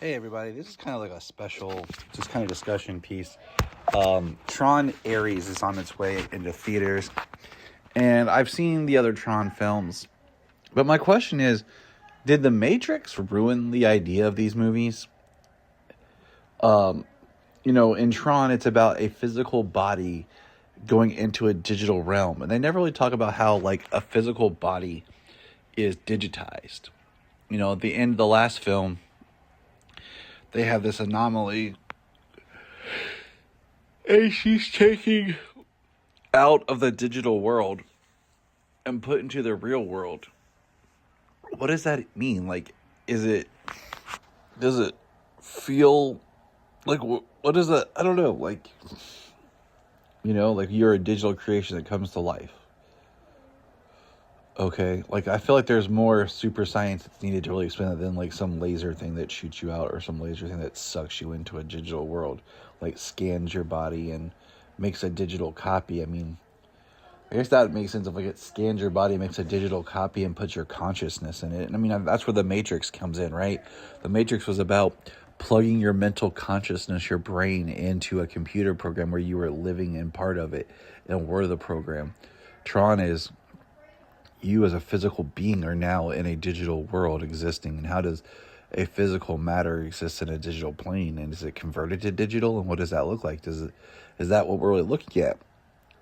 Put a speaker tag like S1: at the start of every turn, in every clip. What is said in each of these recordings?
S1: Hey everybody, this is kind of like a special, just kind of discussion piece. Tron Ares is on its way into theaters, and I've seen the other Tron films. But my question is, did The Matrix ruin the idea of these movies? In Tron, it's about a physical body going into a digital realm, and they never really talk about how, like, a physical body is digitized. At the end of the last film, they have this anomaly, and she's taking out of the digital world and put into the real world. What does that mean? Like, does it feel like, what is that? I don't know. Like you're a digital creation that comes to life. Okay, like I feel like there's more super science that's needed to really explain that than like some laser thing that shoots you out or some laser thing that sucks you into a digital world, like scans your body and makes a digital copy. I mean, I guess that makes sense if like it scans your body, makes a digital copy, and puts your consciousness in it. And I mean, that's where the Matrix comes in, right? The Matrix was about plugging your mental consciousness, your brain, into a computer program where you were living in part of it and were the program. Tron is you as a physical being are now in a digital world existing. And how does a physical matter exist in a digital plane? And is it converted to digital? And what does that look like? Is that what we're really looking at?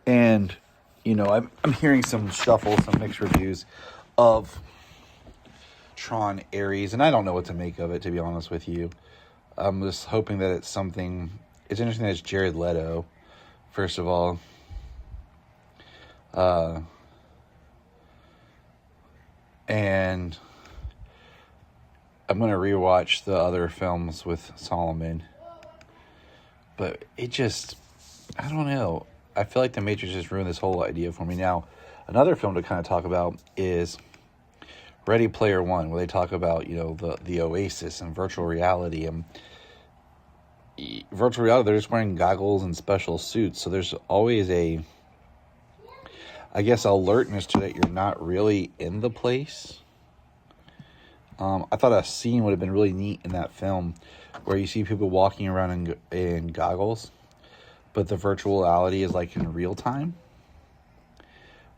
S1: And, I'm hearing some mixed reviews of Tron Ares, and I don't know what to make of it, to be honest with you. I'm just hoping that it's something. It's interesting that it's Jared Leto, first of all. And I'm going to rewatch the other films with Solomon. But it just, I don't know. I feel like The Matrix just ruined this whole idea for me. Now, another film to kind of talk about is Ready Player One, where they talk about, the Oasis and virtual reality. And virtual reality, they're just wearing goggles and special suits. So there's always alertness to that you're not really in the place. I thought a scene would have been really neat in that film where you see people walking around in goggles, but the virtual reality is like in real time,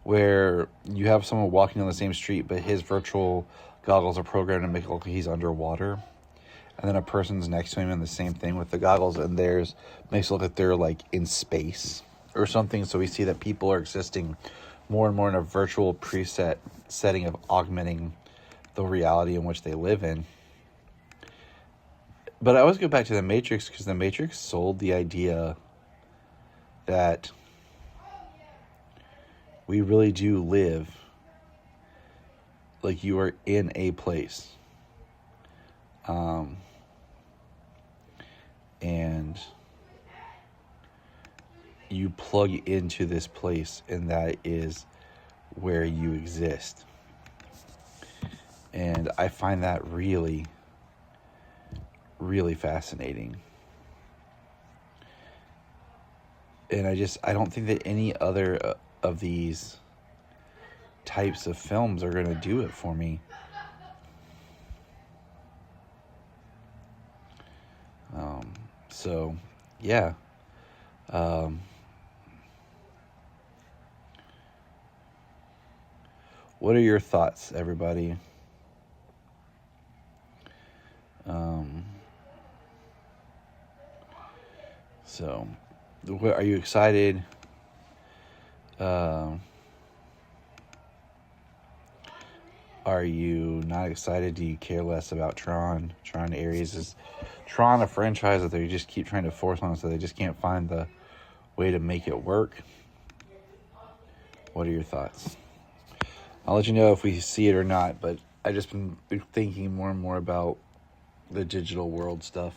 S1: where you have someone walking on the same street, but his virtual goggles are programmed to make it look like he's underwater. And then a person's next to him in the same thing with the goggles, and theirs makes it look like they're like in space or something. So we see that people are existing more and more in a virtual preset setting of augmenting the reality in which they live in. But I always go back to The Matrix because The Matrix sold the idea that we really do live like you are in a place. And you plug into this place, and that is where you exist. And I find that really, really fascinating. And I don't think that any other of these types of films are going to do it for me. So, yeah. What are your thoughts, everybody? So, are you excited? Are you not excited? Do you care less about Tron? Tron Ares, is Tron a franchise that they just keep trying to force on us, so they just can't find the way to make it work? What are your thoughts? I'll let you know if we see it or not, but I just been thinking more and more about the digital world stuff.